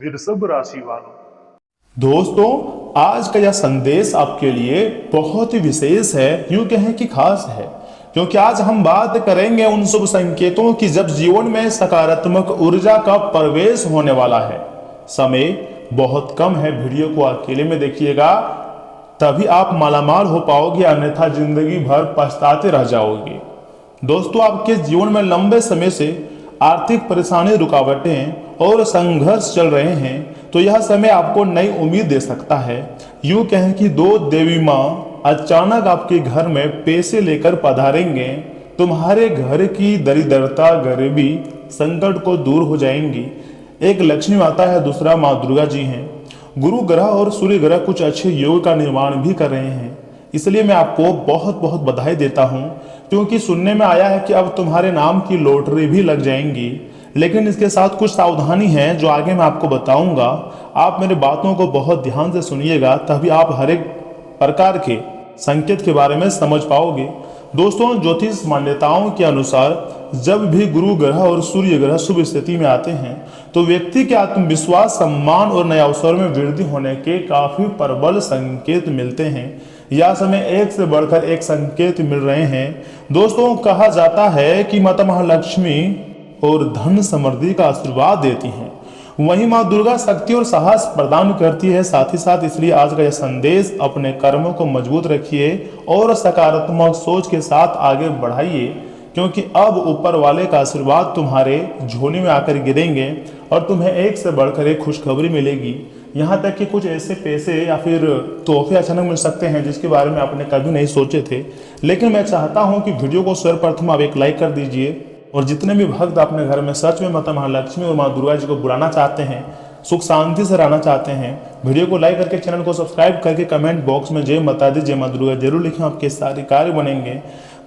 वृषभ राशि वालों। दोस्तों, आज का यह संदेश आपके लिए बहुत ही विशेष है, यूं कहें कि खास है, क्योंकि आज हम बात करेंगे उन शुभ संकेतों की जब जीवन में सकारात्मक ऊर्जा का प्रवेश होने वाला है। समय बहुत कम है, वीडियो को अकेले में देखिएगा, तभी आप मालामाल हो पाओगे, अन्यथा जिंदगी भर पछताते रह जाओगे। दोस्तों, आपके जीवन में लंबे समय से आर्थिक परेशानी, रुकावटें और संघर्ष चल रहे हैं, तो यह समय आपको नई उम्मीद दे सकता है। यूं कहें कि दो देवी माँ अचानक आपके घर में पैसे लेकर पधारेंगे। तुम्हारे घर की दरिद्रता, गरीबी, संकट को दूर हो जाएंगी। एक लक्ष्मी माता है, दूसरा माँ दुर्गा जी हैं। गुरु ग्रह और सूर्य ग्रह कुछ अच्छे योग का निर्माण भी कर रहे हैं, इसलिए मैं आपको बहुत बहुत बधाई देता हूं, क्योंकि सुनने में आया है कि अब तुम्हारे नाम की लॉटरी भी लग जाएंगी। लेकिन इसके साथ कुछ सावधानी है जो आगे मैं आपको बताऊंगा। आप मेरी बातों को बहुत ध्यान से सुनिएगा, तभी आप हर एक प्रकार के संकेत के बारे में समझ पाओगे। दोस्तों, ज्योतिष मान्यताओं के अनुसार जब भी गुरु ग्रह और सूर्य ग्रह शुभ स्थिति में आते हैं, तो व्यक्ति के आत्मविश्वास, सम्मान और नए अवसर में वृद्धि होने के काफी प्रबल संकेत मिलते हैं। यह समय एक से बढ़कर एक संकेत मिल रहे हैं। दोस्तों, कहा जाता है कि माता महालक्ष्मी और धन समृद्धि का आशीर्वाद देती हैं, वहीं माँ दुर्गा शक्ति और साहस प्रदान करती है। साथ ही साथ इसलिए आज का यह संदेश, अपने कर्मों को मजबूत रखिए और सकारात्मक सोच के साथ आगे बढ़ाइए, क्योंकि अब ऊपर वाले का आशीर्वाद तुम्हारे झोली में आकर गिरेंगे और तुम्हें एक से बढ़कर एक खुशखबरी मिलेगी। यहाँ तक कि कुछ ऐसे पैसे या फिर तोहफे अचानक मिल सकते हैं जिसके बारे में आपने कभी नहीं सोचे थे। लेकिन मैं चाहता हूँ कि वीडियो को सर्वप्रथम आप एक लाइक कर दीजिए, और जितने भी भक्त अपने घर में सच में माता महालक्ष्मी और माँ दुर्गा जी को बुलाना चाहते हैं, सुख शांति से रहना चाहते हैं, वीडियो को लाइक करके चैनल को सब्सक्राइब करके कमेंट बॉक्स में जय माता दी, जय माँ दुर्गा जरूर लिखें, आपके सारे कार्य बनेंगे।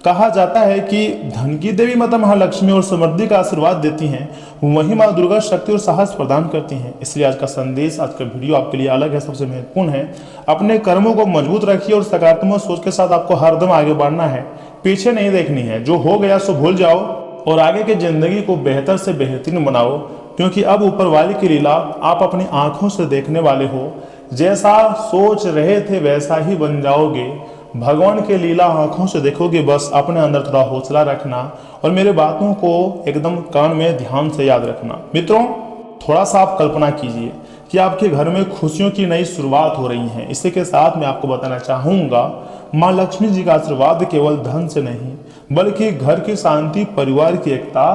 कहा जाता है कि धन की देवी माता महालक्ष्मी और समृद्धि का आशीर्वाद देती हैं, वहीं माँ दुर्गा शक्ति और साहस प्रदान करती हैं। इसलिए आज का संदेश, आज का वीडियो आपके लिए अलग है, सबसे महत्वपूर्ण है। अपने कर्मों को मजबूत रखिए और सकारात्मक सोच के साथ आपको हरदम आगे बढ़ना है, पीछे नहीं देखनी है। जो हो गया सो भूल जाओ और आगे की जिंदगी को बेहतर से बेहतरीन बनाओ, क्योंकि अब ऊपर वाली की लीला आप अपनी आंखों से देखने वाले हो। जैसा सोच रहे थे वैसा ही बन जाओगे। भगवान की लीला आंखों से देखोगे, बस अपने अंदर थोड़ा हौसला रखना और मेरे बातों को एकदम कान में ध्यान से याद रखना। मित्रों, थोड़ा सा आप कल्पना कीजिए कि आपके घर में खुशियों की नई शुरुआत हो रही है। इसी के साथ मैं आपको बताना चाहूँगा, माँ लक्ष्मी जी का आशीर्वाद केवल धन से नहीं, बल्कि घर की शांति, परिवार की एकता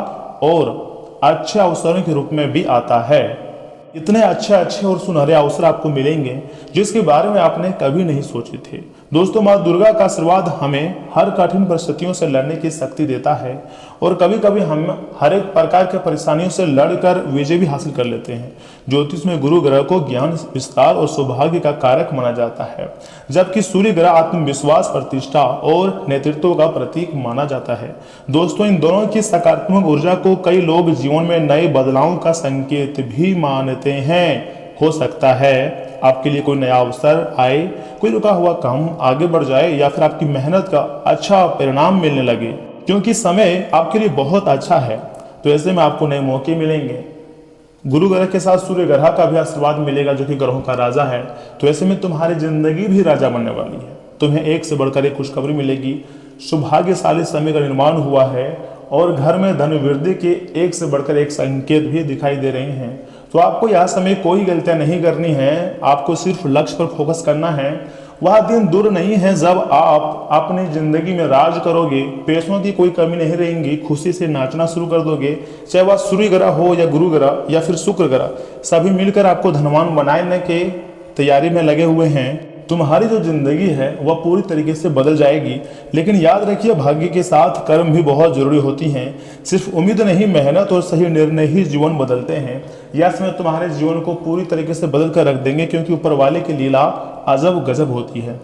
और अच्छे अवसरों के रूप में भी आता है। इतने अच्छे अच्छे और सुनहरे अवसर आपको मिलेंगे जिसके बारे में आपने कभी नहीं सोचे थे। दोस्तों, माँ दुर्गा का आशीर्वाद हमें हर कठिन परिस्थितियों से लड़ने की शक्ति देता है, और कभी कभी हम हर एक प्रकार के परेशानियों से लड़कर विजय भी हासिल कर लेते हैं। ज्योतिष में गुरु ग्रह को ज्ञान, विस्तार और सौभाग्य का कारक माना जाता है, जबकि सूर्य ग्रह आत्मविश्वास, प्रतिष्ठा और नेतृत्व का प्रतीक माना जाता है। दोस्तों, इन दोनों की सकारात्मक ऊर्जा को कई लोग जीवन में नए बदलावों का संकेत भी मानते हैं। हो सकता है आपके लिए कोई नया अवसर आए, कोई रुका हुआ काम आगे बढ़ जाए, या फिर आपकी मेहनत का अच्छा परिणाम मिलने लगे, क्योंकि समय आपके लिए बहुत अच्छा है। तो ऐसे में आपको नए मौके मिलेंगे। गुरु ग्रह के साथ सूर्य ग्रह का भी आशीर्वाद मिलेगा, जो कि ग्रहों का राजा है। तो ऐसे में तुम्हारी जिंदगी भी राजा बनने वाली है। तुम्हें एक से बढ़कर एक खुशखबरी मिलेगी। सौभाग्यशाली समय का निर्माण हुआ है और घर में धन वृद्धि के एक से बढ़कर एक संकेत भी दिखाई दे रहे हैं। तो आपको यह समय कोई गलतियां नहीं करनी है, आपको सिर्फ लक्ष्य पर फोकस करना है। वह दिन दूर नहीं है जब आप अपनी जिंदगी में राज करोगे, पैसों की कोई कमी नहीं रहेगी, खुशी से नाचना शुरू कर दोगे। चाहे वह सूर्य ग्रह हो या गुरु ग्रह या फिर शुक्र ग्रह, सभी मिलकर आपको धनवान बनाने के तैयारी में लगे हुए हैं। तुम्हारी जो जिंदगी है वह पूरी तरीके से बदल जाएगी। लेकिन याद रखिए, भाग्य के साथ कर्म भी बहुत जरूरी होती हैं। सिर्फ उम्मीद नहीं, मेहनत और सही निर्णय ही जीवन बदलते हैं। यह समय तुम्हारे जीवन को पूरी तरीके से बदल कर रख देंगे, क्योंकि ऊपर वाले की लीला अजब गजब होती है।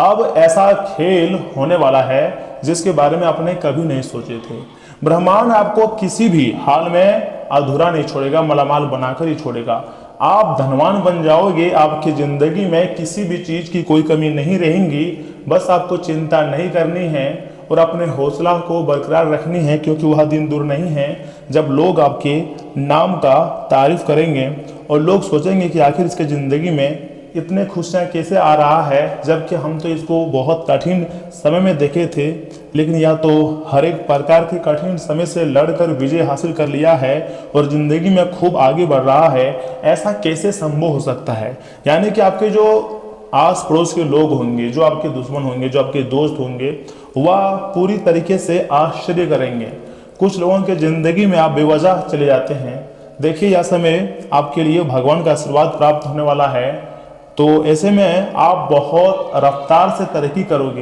अब ऐसा खेल होने वाला है जिसके बारे में आपने कभी नहीं सोचे थे। ब्रह्मांड आपको किसी भी हाल में अधूरा नहीं छोड़ेगा, मालामाल बनाकर ही छोड़ेगा। आप धनवान बन जाओगे। आपकी जिंदगी में किसी भी चीज की कोई कमी नहीं रहेगी। बस आपको चिंता नहीं करनी है और अपने हौसला को बरकरार रखनी है, क्योंकि वह दिन दूर नहीं है जब लोग आपके नाम का तारीफ करेंगे और लोग सोचेंगे कि आखिर इसके ज़िंदगी में इतने खुशियाँ कैसे आ रहा है, जबकि हम तो इसको बहुत कठिन समय में देखे थे, लेकिन यह तो हर एक प्रकार के कठिन समय से लड़कर विजय हासिल कर लिया है और ज़िंदगी में खूब आगे बढ़ रहा है। ऐसा कैसे संभव हो सकता है? यानी कि आपके जो आस पड़ोस के लोग होंगे, जो आपके दुश्मन होंगे, जो आपके दोस्त होंगे, वह पूरी तरीके से आश्चर्य करेंगे। कुछ लोगों के ज़िंदगी में आप बेवजह चले जाते हैं। देखिए, यह समय आपके लिए भगवान का आशीर्वाद प्राप्त होने वाला है, तो ऐसे में आप बहुत रफ्तार से तरक्की करोगे।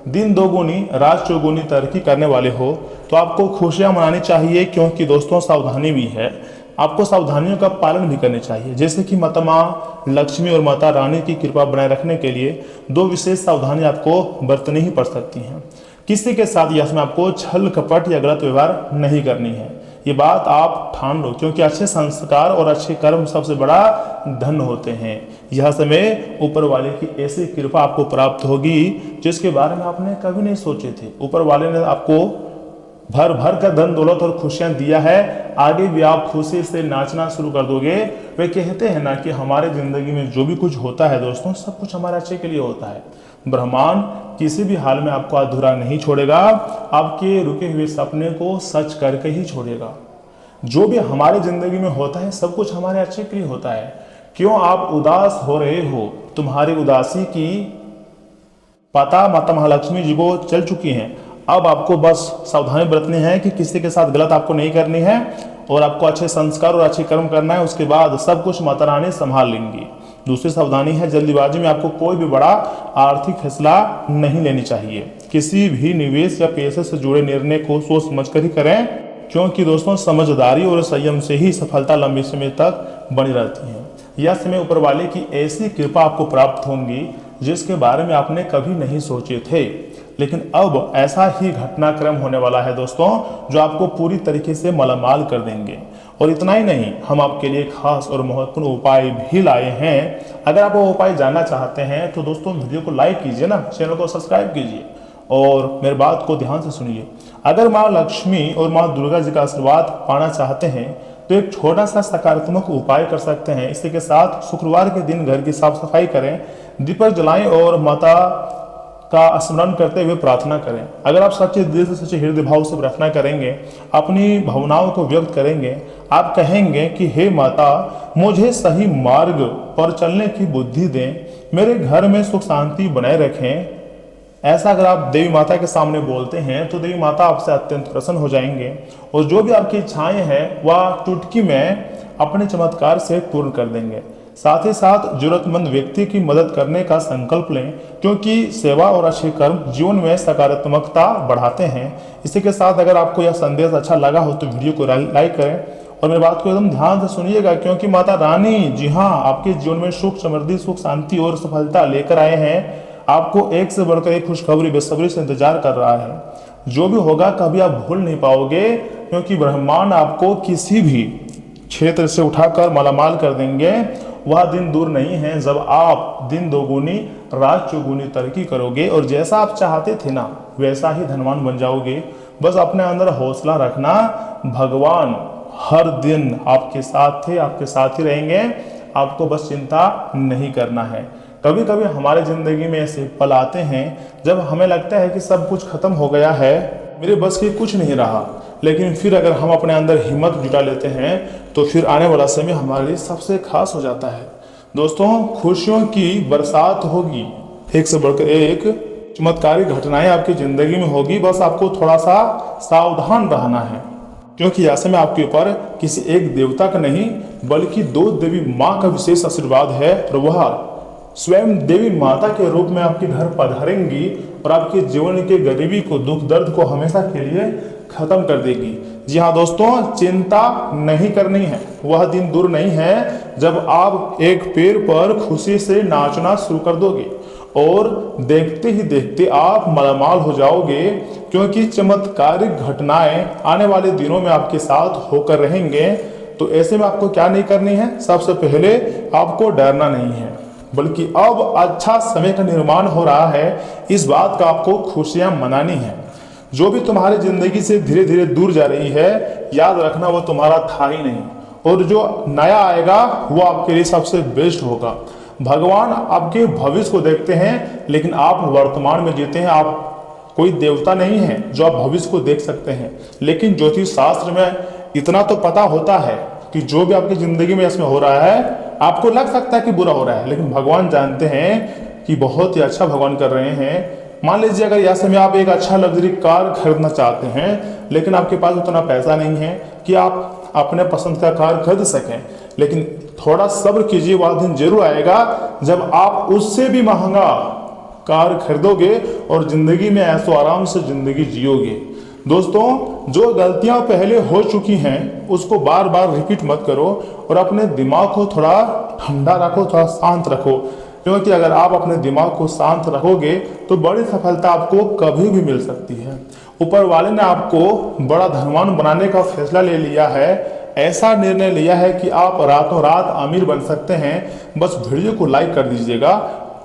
दिन दोगुनी रात चौगुनी तरक्की करने वाले हो, तो आपको खुशियां मनानी चाहिए, क्योंकि दोस्तों सावधानी भी है। आपको सावधानियों का पालन भी करने चाहिए, जैसे कि माता माँ लक्ष्मी और माता रानी की कृपा बनाए रखने के लिए दो विशेष सावधानी आपको बरतनी ही पड़ सकती हैं। किसी के साथ या इसमें आपको छल कपट या गलत व्यवहार नहीं करनी है, ये बात आप ठान लो, क्योंकि अच्छे संस्कार और अच्छे कर्म सबसे बड़ा धन होते हैं। यह समय ऊपर वाले की ऐसी कृपा आपको प्राप्त होगी जिसके बारे में आपने कभी नहीं सोचे थे। ऊपर वाले ने आपको भर भर कर धन दौलत और खुशियां दिया है, आगे भी आप खुशी से नाचना शुरू कर दोगे। वे कहते हैं ना कि हमारे जिंदगी में जो भी कुछ होता है दोस्तों, सब कुछ हमारे अच्छे के लिए होता है। ब्रह्मांड किसी भी हाल में आपको अधूरा नहीं छोड़ेगा, आपके रुके हुए सपने को सच करके ही छोड़ेगा। जो भी हमारे जिंदगी में होता है सब कुछ हमारे अच्छे के लिए होता है। क्यों आप उदास हो रहे हो? तुम्हारी उदासी की पता माता महालक्ष्मी जी को चल चुकी हैं। अब आपको बस सावधानी बरतनी है कि किसी के साथ गलत आपको नहीं करनी है और आपको अच्छे संस्कार और अच्छे कर्म करना है। उसके बाद सब कुछ माता रानी संभाल लेंगी। दूसरी सावधानी है, जल्दीबाजी में आपको कोई भी बड़ा आर्थिक फैसला नहीं लेनी चाहिए। किसी भी निवेश या पैसे से जुड़े निर्णय को सोच समझ कर ही करें, क्योंकि दोस्तों समझदारी और संयम से ही सफलता लंबे समय तक बनी रहती है। यह समय ऊपर वाले की ऐसी कृपा आपको प्राप्त होंगी जिसके बारे में आपने कभी नहीं सोचे थे, लेकिन अब ऐसा ही घटनाक्रम होने वाला है दोस्तों, जो आपको पूरी तरीके से मालामाल कर देंगे। और इतना ही नहीं, हम आपके लिए खास और महत्वपूर्ण उपाय भी लाए हैं। अगर आप वो उपाय जानना चाहते हैं तो दोस्तों वीडियो को लाइक कीजिए ना, चैनल को सब्सक्राइब कीजिए और मेरी बात को ध्यान से सुनिए। अगर माँ लक्ष्मी और माँ दुर्गा जी का आशीर्वाद पाना चाहते हैं तो एक छोटा सा सकारात्मक उपाय कर सकते हैं। इसी के साथ शुक्रवार के दिन घर की साफ सफाई करें, दीपक जलाएं और माता का स्मरण करते हुए प्रार्थना करें। अगर आप सच्चे दिल से, सच्चे हृदय भाव से प्रार्थना करेंगे, अपनी भावनाओं को व्यक्त करेंगे, आप कहेंगे कि हे माता, मुझे सही मार्ग पर चलने की बुद्धि दें, मेरे घर में सुख शांति बनाए रखें। ऐसा अगर आप देवी माता के सामने बोलते हैं तो देवी माता आपसे अत्यंत प्रसन्न हो जाएंगे और जो भी आपकी इच्छाएं हैं वह चुटकी में अपने चमत्कार से पूर्ण कर देंगे। साथ ही साथ जरूरतमंद व्यक्ति की मदद करने का संकल्प लें, क्योंकि सेवा और अच्छे कर्म जीवन में सकारात्मकता बढ़ाते हैं। इसी के साथ अगर आपको यह संदेश अच्छा लगा हो तो वीडियो को लाइक करें और मेरी बात को एकदम ध्यान से सुनिएगा, क्योंकि माता रानी जी हाँ आपके जीवन में सुख समृद्धि, सुख शांति और सफलता लेकर आए हैं। आपको एक से बढ़कर एक खुशखबरी बेसब्री से इंतजार कर रहा है। जो भी होगा कभी आप भूल नहीं पाओगे, क्योंकि ब्रह्मांड आपको किसी भी क्षेत्र से उठाकर मालामाल कर देंगे। वह दिन दूर नहीं है जब आप दिन दोगुनी रात चौगुनी तरक्की करोगे और जैसा आप चाहते थे ना वैसा ही धनवान बन जाओगे। बस अपने अंदर हौसला रखना, भगवान हर दिन आपके साथ थे, आपके साथ ही रहेंगे। आपको बस चिंता नहीं करना है। कभी कभी हमारे जिंदगी में ऐसे पल आते हैं जब हमें लगता है कि सब कुछ खत्म हो गया है, मेरे बस की कुछ नहीं रहा, लेकिन फिर अगर हम अपने अंदर हिम्मत जुटा लेते हैं तो फिर आने वाला समय हमारे लिए सबसे खास हो जाता है। दोस्तों खुशियों की बरसात होगी, एक से बढ़कर एक चमत्कारी घटनाएं आपकी जिंदगी में होगी। बस आपको थोड़ा सा सावधान रहना है, क्योंकि ऐसे में आपके ऊपर किसी एक देवता का नहीं बल्कि दो देवी माँ का विशेष आशीर्वाद है और वह स्वयं देवी माता के रूप में आपके घर पधारेंगी और आपके जीवन के गरीबी को, दुख दर्द को हमेशा के लिए खत्म कर देगी। जी हाँ दोस्तों, चिंता नहीं करनी है। वह दिन दूर नहीं है जब आप एक पैर पर खुशी से नाचना शुरू कर दोगे और देखते ही देखते आप मालामाल हो जाओगे, क्योंकि चमत्कारिक घटनाएं आने वाले दिनों में आपके साथ होकर रहेंगे। तो ऐसे में आपको क्या नहीं करनी है? सबसे पहले आपको डरना नहीं है, बल्कि अब अच्छा समय का निर्माण हो रहा है, इस बात का आपको खुशियां मनानी है। जो भी तुम्हारी जिंदगी से धीरे धीरे दूर जा रही है, याद रखना वो तुम्हारा था ही नहीं, और जो नया आएगा वो आपके लिए सबसे बेस्ट होगा। भगवान आपके भविष्य को देखते हैं, लेकिन आप वर्तमान में जीते हैं। आप कोई देवता नहीं है जो आप भविष्य को देख सकते हैं, लेकिन ज्योतिष शास्त्र में इतना तो पता होता है कि जो भी आपकी जिंदगी में इसमें हो रहा है, आपको लग सकता है कि बुरा हो रहा है, लेकिन भगवान जानते हैं कि बहुत ही अच्छा भगवान कर रहे हैं। मान लीजिए अगर यह समय आप एक अच्छा लग्जरी कार खरीदना चाहते हैं, लेकिन आपके पास उतना पैसा नहीं है कि आप अपने पसंद का कार खरीद सकें, लेकिन थोड़ा सब्र कीजिए, वह दिन जरूर आएगा जब आप उससे भी महंगा कार खरीदोगे और जिंदगी में ऐसो आराम से जिंदगी जियोगे। दोस्तों, जो गलतियां पहले हो चुकी हैं उसको बार बार रिपीट मत करो और अपने दिमाग को थोड़ा ठंडा रखो, थोड़ा शांत रखो, क्योंकि अगर आप अपने दिमाग को शांत रखोगे तो बड़ी सफलता आपको कभी भी मिल सकती है। ऊपर वाले ने आपको बड़ा धनवान बनाने का फैसला ले लिया है, ऐसा निर्णय लिया है कि आप रातों रात अमीर बन सकते हैं। बस वीडियो को लाइक कर दीजिएगा,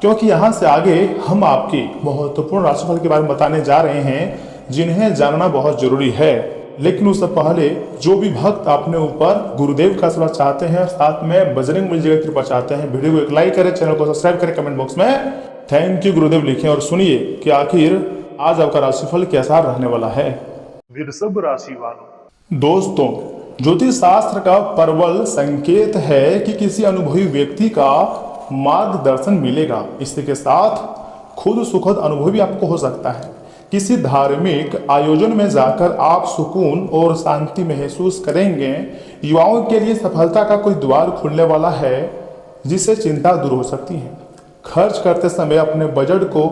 क्योंकि यहाँ से आगे हम आपकी महत्वपूर्ण राशिफल के बारे में बताने जा रहे हैं जिन्हें जानना बहुत जरूरी है। लेकिन उससे पहले जो भी भक्त अपने ऊपर गुरुदेव का आशीर्वाद चाहते हैं, साथ में बजरंग बली जी की कृपा चाहते हैं, वीडियो को एक लाइक करें, चैनल को सब्सक्राइब करें, कमेंट बॉक्स में थैंक यू गुरुदेव लिखें और सुनिए कि आखिर आज आपका राशिफल कैसा रहने वाला है। वृषभ राशि वालों, दोस्तों, ज्योतिष शास्त्र का प्रबल संकेत है कि किसी अनुभवी व्यक्ति का मार्गदर्शन मिलेगा। इसी के साथ खुद सुखद अनुभव भी आपको हो सकता है। किसी धार्मिक आयोजन में जाकर आप सुकून और शांति महसूस करेंगे। युवाओं के लिए सफलता का कोई द्वार खुलने वाला है जिससे चिंता दूर हो सकती है। खर्च करते समय अपने बजट को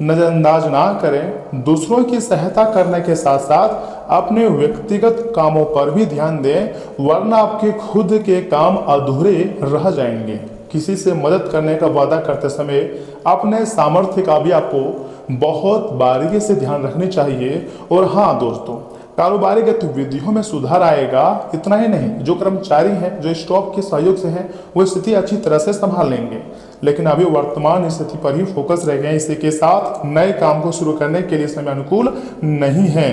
नजरअंदाज ना करें। दूसरों की सहायता करने के साथ साथ अपने व्यक्तिगत कामों पर भी ध्यान दें, वरना आपके खुद के काम अधूरे रह जाएंगे। किसी से मदद करने का वादा करते समय अपने सामर्थ्य का भी आपको बहुत बारीकी से ध्यान रखनी चाहिए। और हाँ दोस्तों, कारोबारी गतिविधियों में सुधार आएगा। इतना ही नहीं, जो कर्मचारी हैं जो स्टॉक के सहयोग से हैं वो स्थिति अच्छी तरह से संभाल लेंगे, लेकिन अभी वर्तमान स्थिति पर ही फोकस रह गए। इसी के साथ नए काम को शुरू करने के लिए समय अनुकूल नहीं है।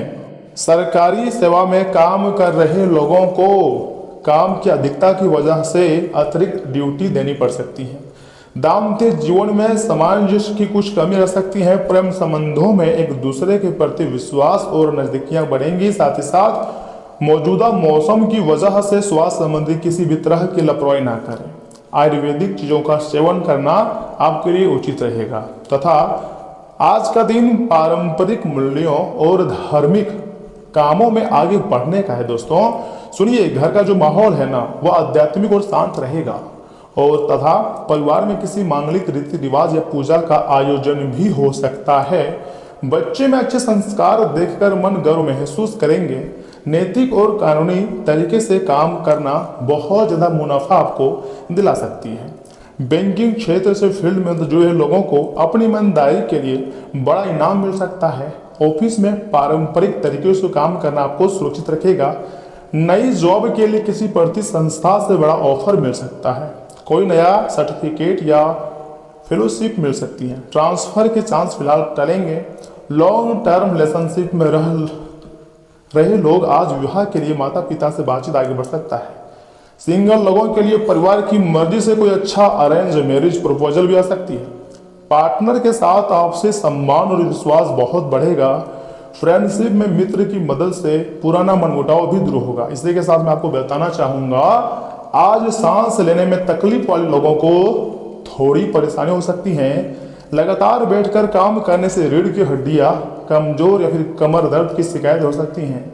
सरकारी सेवा में काम कर रहे लोगों को काम की अधिकता की वजह से अतिरिक्त ड्यूटी देनी पड़ सकती है। दाम्पत्य जीवन में सामंजस्य की कुछ कमी रह सकती है। प्रेम संबंधों में एक दूसरे के प्रति विश्वास और नजदीकियां बढ़ेंगी। साथ ही साथ मौजूदा मौसम की वजह से स्वास्थ्य संबंधी किसी भी तरह की लापरवाही ना करें। आयुर्वेदिक चीजों का सेवन करना आपके लिए उचित रहेगा तथा आज का दिन पारंपरिक मूल्यों और धार्मिक कामों में आगे बढ़ने का है। दोस्तों सुनिए, घर का जो माहौल है ना वह आध्यात्मिक और शांत रहेगा और तथा परिवार में किसी मांगलिक रीति रिवाज या पूजा का आयोजन भी हो सकता है। बच्चे में अच्छे संस्कार देखकर मन गर्व महसूस करेंगे। नैतिक और कानूनी तरीके से काम करना बहुत ज़्यादा मुनाफा आपको दिला सकती है। बैंकिंग क्षेत्र से फील्ड में जुड़े लोगों को अपनी ईमानदारी के लिए बड़ा इनाम मिल सकता है। ऑफिस में पारंपरिक तरीके से काम करना आपको सुरक्षित रखेगा। नई जॉब के लिए किसी प्रतिष्ठान से बड़ा ऑफर मिल सकता है। कोई नया सर्टिफिकेट या फेलोशिप मिल सकती है। ट्रांसफर के चांस फिलहाल टलेंगे। लॉन्ग टर्म रिलेशनशिप में रहे लोग आज विवाह के लिए माता पिता से बातचीत आगे बढ़ सकता है। सिंगल लोगों के लिए परिवार की मर्जी से कोई अच्छा अरेंज मैरिज प्रपोजल भी आ सकती है। पार्टनर के साथ आपसे सम्मान और विश्वास बहुत बढ़ेगा। फ्रेंडशिप में मित्र की मदद से पुराना मनमुटाव भी दूर होगा। इसी के साथ मैं आपको बताना चाहूंगा, आज सांस लेने में तकलीफ वाले लोगों को थोड़ी परेशानी हो सकती है। लगातार बैठकर काम करने से रीढ़ की हड्डियां कमजोर या फिर कमर दर्द की शिकायत हो सकती हैं।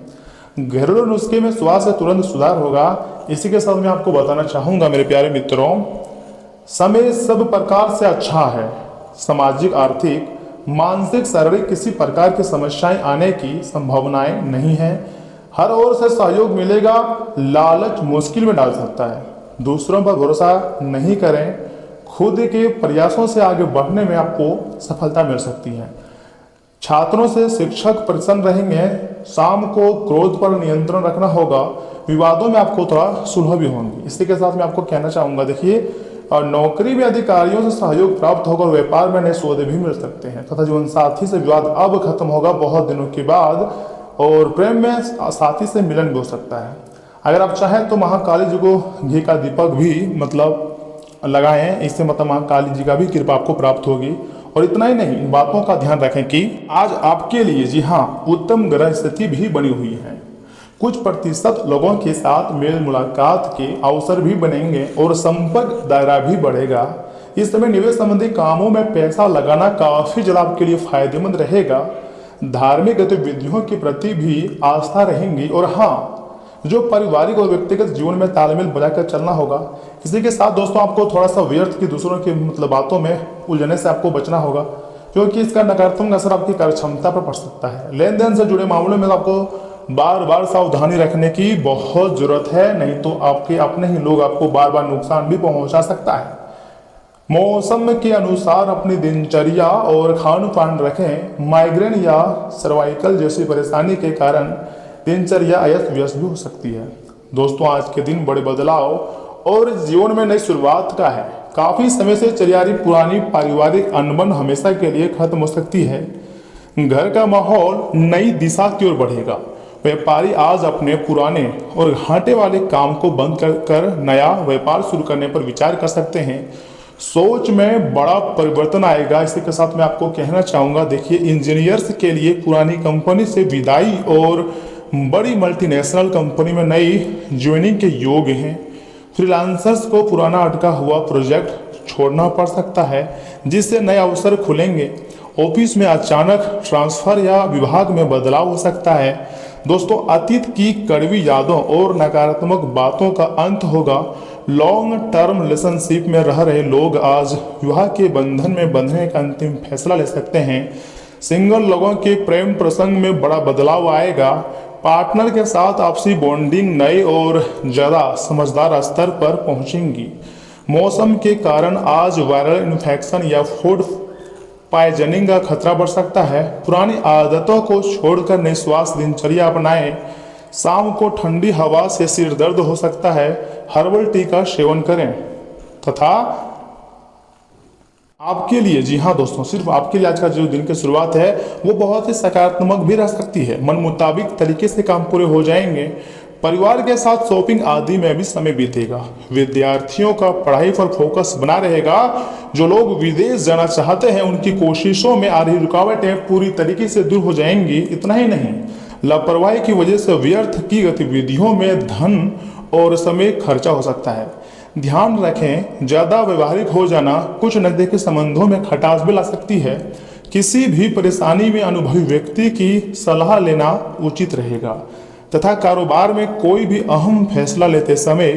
घरेलू नुस्खे में स्वास्थ्य से तुरंत सुधार होगा। इसी के साथ मैं आपको बताना चाहूंगा मेरे प्यारे मित्रों, समय सब प्रकार से अच्छा है। सामाजिक, आर्थिक, मानसिक, शारीरिक किसी प्रकार की समस्याएं आने की संभावनाएं नहीं है। हर ओर से सहयोग मिलेगा। लालच मुश्किल में डाल सकता है। दूसरों पर भरोसा नहीं करें। खुद के प्रयासों से आगे बढ़ने में आपको सफलता मिल सकती है। छात्रों से शिक्षक प्रसन्न रहेंगे। शाम को क्रोध पर नियंत्रण रखना होगा। विवादों में आपको थोड़ा सुलह भी होंगी। इसी के साथ मैं आपको कहना चाहूंगा, देखिए, और नौकरी में अधिकारियों से सहयोग प्राप्त होगा और व्यापार में नए सौदे भी मिल सकते हैं तथा जीवन साथी से विवाद अब खत्म होगा बहुत दिनों के बाद। और प्रेम में साथी से मिलन भी हो सकता है। अगर आप चाहें तो महाकाली जी को घी का दीपक भी मतलब लगाएं, इससे मतलब महाकाली जी का भी कृपा आपको प्राप्त होगी। और इतना ही नहीं, इन बातों का ध्यान रखें कि आज आपके लिए जी हाँ उत्तम ग्रह स्थिति भी बनी हुई है। कुछ प्रतिशत लोगों के साथ मेल मुलाकात के अवसर भी बनेंगे और संपर्क दायरा भी बढ़ेगा। इस समय निवेश संबंधी कामों में पैसा लगाना काफी ज्यादा आपके लिए फायदेमंद रहेगा। धार्मिक गतिविधियों के प्रति भी आस्था रहेंगी। और हाँ, जो पारिवारिक और व्यक्तिगत जीवन में तालमेल बनाकर चलना होगा। इसी के साथ दोस्तों आपको थोड़ा सा व्यर्थ की दूसरों की मतलब बातों में उलझने से आपको बचना होगा, क्योंकि इसका नकारात्मक असर आपकी कार्य क्षमता पर पड़ सकता है। लेन देन से जुड़े मामलों में आपको बार बार सावधानी रखने की बहुत जरूरत है, नहीं तो आपके अपने ही लोग आपको बार बार नुकसान भी पहुंचा सकता है। मौसम के अनुसार अपनी दिनचर्या और खान पान रखें। माइग्रेन या सर्वाइकल जैसी परेशानी के कारण दिनचर्या अस्त व्यस्त भी हो सकती है। दोस्तों आज के दिन बड़े बदलाव और जीवन में नई शुरुआत का है। काफी समय से चली आ रही पुरानी पारिवारिक अनबन हमेशा के लिए खत्म हो सकती है। घर का माहौल नई दिशा की ओर बढ़ेगा। व्यापारी आज अपने पुराने और घाटे वाले काम को बंद कर नया व्यापार शुरू करने पर विचार कर सकते हैं। सोच में बड़ा परिवर्तन आएगा। इसी के साथ मैं आपको कहना चाहूंगा, देखिए इंजीनियर्स के लिए पुरानी कंपनी से विदाई और बड़ी मल्टीनेशनल कंपनी में नई ज्वाइनिंग के योग हैं। फ्रीलांसर्स को पुराना अटका हुआ प्रोजेक्ट छोड़ना पड़ सकता है, जिससे नए अवसर खुलेंगे। ऑफिस में अचानक ट्रांसफर या विभाग में बदलाव हो सकता है। दोस्तों अतीत की कड़वी यादों और नकारात्मक बातों का अंत होगा। लॉन्ग टर्म रिलेशनशिप में रह रहे लोग आज विवाह के बंधन में बंधने का अंतिम फैसला ले सकते हैं। सिंगल लोगों के प्रेम प्रसंग में बड़ा बदलाव आएगा। पार्टनर के साथ आपसी बॉन्डिंग नए और ज़्यादा समझदार स्तर पर पहुंचेंगी। मौसम के कारण आज वायरल इन्फेक्शन या फूड पॉइजनिंग का खतरा बढ़ सकता है। पुरानी आदतों को छोड़कर नई स्वास्थ्य दिनचर्या अपनाएं। शाम को ठंडी हवा से सिर दर्द हो सकता है, हर्बल टी का सेवन करें। तथा आपके लिए, जी हाँ दोस्तों, सिर्फ आपके लिए आज का जो दिन की शुरुआत है वो बहुत ही सकारात्मक भी रह सकती है। मन मुताबिक तरीके से काम पूरे हो जाएंगे। परिवार के साथ शॉपिंग आदि में भी समय बीतेगा। विद्यार्थियों का पढ़ाई पर फोकस बना रहेगा। जो लोग विदेश जाना चाहते हैं उनकी कोशिशों में आ रही रुकावटें पूरी तरीके से दूर हो जाएंगी। इतना ही नहीं, लापरवाही की वजह से व्यर्थ की गतिविधियों में धन और समय खर्चा हो सकता है। ध्यान रखें, ज्यादा व्यवहारिक हो जाना कुछ नजदीकी संबंधों में खटास भी ला सकती है। किसी भी परेशानी में अनुभवी व्यक्ति की सलाह लेना उचित रहेगा। तथा कारोबार में कोई भी अहम फैसला लेते समय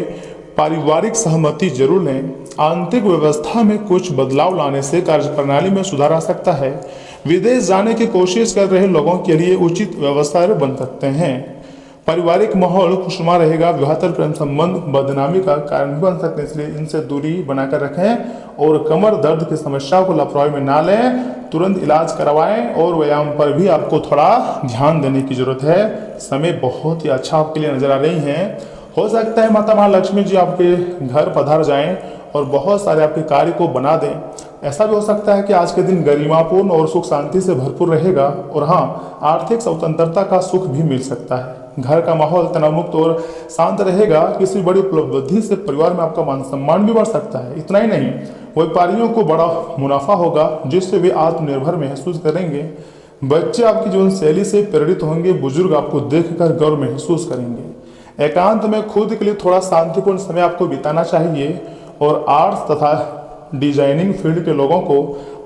पारिवारिक सहमति जरूर लें। आंतरिक व्यवस्था में कुछ बदलाव लाने से कार्यप्रणाली में सुधार आ सकता है। विदेश जाने की कोशिश कर रहे लोगों के लिए उचित व्यवस्था बन सकते हैं। पारिवारिक माहौल खुशनुमा रहेगा। विवाहेतर प्रेम संबंध बदनामी का कारण भी बन सकते हैं, इसलिए इनसे दूरी बनाकर रखें। और कमर दर्द की समस्या को लापरवाही में ना लें, तुरंत इलाज करवाएं। और व्यायाम पर भी आपको थोड़ा ध्यान देने की जरूरत है। समय बहुत ही अच्छा आपके लिए नजर आ रही है। हो सकता है माता महालक्ष्मी जी आपके घर पधार जाएं और बहुत सारे आपके कार्य को बना दें। ऐसा भी हो सकता है कि आज के दिन गरिमापूर्ण और सुख शांति से भरपूर रहेगा। और हाँ, आर्थिक स्वतंत्रता का सुख भी मिल सकता है। घर का माहौल तनावमुक्त और शांत रहेगा। किसी बड़ी उपलब्धि से परिवार में आपका मान सम्मान भी बढ़ सकता है। इतना ही नहीं, व्यापारियों को बड़ा मुनाफा होगा, जिससे वे आत्मनिर्भर महसूस करेंगे। बच्चे आपकी जीवन शैली से प्रेरित होंगे। बुजुर्ग आपको देखकर गर्व महसूस करेंगे। एकांत में खुद के लिए थोड़ा शांतिपूर्ण समय आपको बिताना चाहिए। और आर्ट्स तथा डिजाइनिंग फील्ड के लोगों को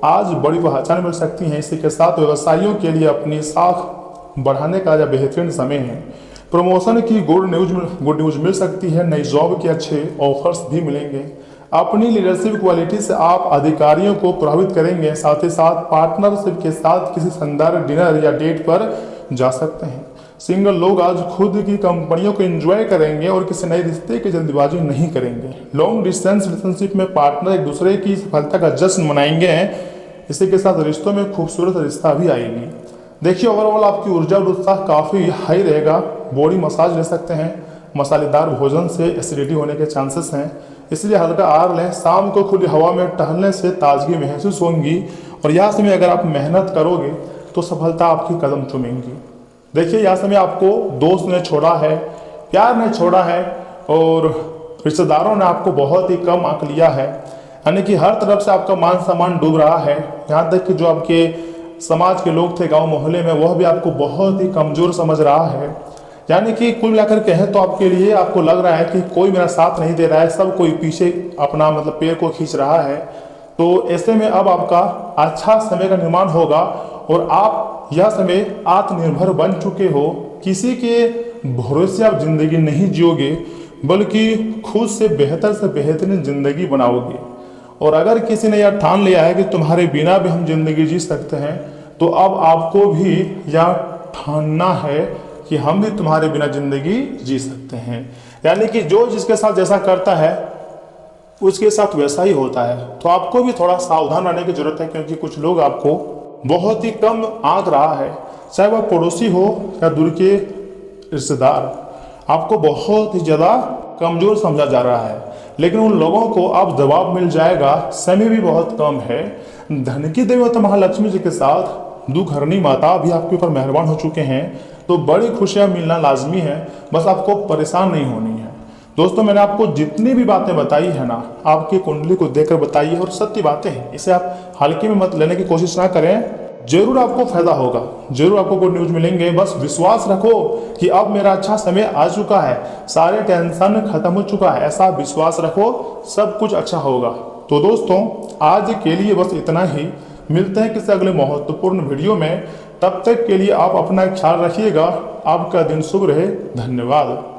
आज बड़ी पहचान मिल सकती है। इसी के साथ व्यवसायियों के लिए अपनी साख बढ़ाने का यह बेहतरीन समय है। प्रमोशन की गुड न्यूज मिल सकती है। नई जॉब के अच्छे ऑफर्स भी मिलेंगे। अपनी लीडरशिप क्वालिटी से आप अधिकारियों को प्रभावित करेंगे। साथ ही साथ पार्टनरशिप के साथ किसी शानदार डिनर या डेट पर जा सकते हैं। सिंगल लोग आज खुद की कंपनियों को एंजॉय करेंगे और किसी नए रिश्ते की जल्दबाजी नहीं करेंगे। लॉन्ग डिस्टेंस रिलेशनशिप में पार्टनर एक दूसरे की सफलता का जश्न मनाएंगे। इसी के साथ रिश्तों में खूबसूरत रिश्ता भी आएगी। देखिए ओवरऑल आपकी ऊर्जा और उत्साह काफ़ी हाई रहेगा। बॉडी मसाज ले सकते हैं। मसालेदार भोजन से एसिडिटी होने के चांसेस हैं, इसलिए हल्का आहार लें। शाम को खुली हवा में टहलने से ताजगी महसूस होंगी। और यह समय अगर आप मेहनत करोगे तो सफलता आपकी कदम चूमेंगी। देखिए यह समय आपको दोस्त ने छोड़ा है प्यार ने छोड़ा है और रिश्तेदारों ने आपको बहुत ही कम आंक लिया है। यानी कि हर तरफ से आपका मान सम्मान डूब रहा है। यहाँ तक कि जो आपके समाज के लोग थे गांव मोहल्ले में, वह भी आपको बहुत ही कमजोर समझ रहा है। यानी कि कुल मिलाकर कहें तो आपके लिए आपको लग रहा है कि कोई मेरा साथ नहीं दे रहा है, सब कोई पीछे अपना मतलब पैर को खींच रहा है। तो ऐसे में अब आपका अच्छा समय का निर्माण होगा और आप यह समय आत्मनिर्भर बन चुके हो। किसी के भरोसे आप जिंदगी नहीं जियोगे, बल्कि खुद से बेहतरीन जिंदगी बनाओगे। और अगर किसी ने यह ठान लिया है कि तुम्हारे बिना भी हम जिंदगी जी सकते हैं, तो अब आपको भी यह ठानना है कि हम भी तुम्हारे बिना जिंदगी जी सकते हैं। यानी कि जो जिसके साथ जैसा करता है उसके साथ वैसा ही होता है। तो आपको भी थोड़ा सावधान रहने की जरूरत है, क्योंकि कुछ लोग आपको बहुत ही कम आंक रहा है, चाहे वह पड़ोसी हो या दूर के रिश्तेदार, आपको बहुत ही ज्यादा कमजोर समझा जा रहा है। लेकिन उन लोगों को अब जवाब मिल जाएगा, समय भी बहुत कम है। धन की देवी माता महालक्ष्मी जी के साथ दुखहरणी माता भी आपके ऊपर मेहरबान हो चुके हैं, तो बड़ी खुशियां मिलना लाजमी है। बस आपको परेशान नहीं होनी है। दोस्तों, मैंने आपको जितनी भी बातें बताई है ना, आपकी कुंडली को देखकर बताई है और सत्य बातें हैं। इसे आप हल्के में मत लेने की कोशिश ना करें, जरूर आपको फायदा होगा, जरूर आपको गुड न्यूज मिलेंगे। बस विश्वास रखो कि अब मेरा अच्छा समय आ चुका है, सारे टेंशन खत्म हो चुका है, ऐसा विश्वास रखो, सब कुछ अच्छा होगा। तो दोस्तों, आज के लिए बस इतना ही। मिलते हैं किसी अगले महत्वपूर्ण वीडियो में। तब तक के लिए आप अपना ख्याल रखिएगा। आपका दिन शुभ रहे। धन्यवाद।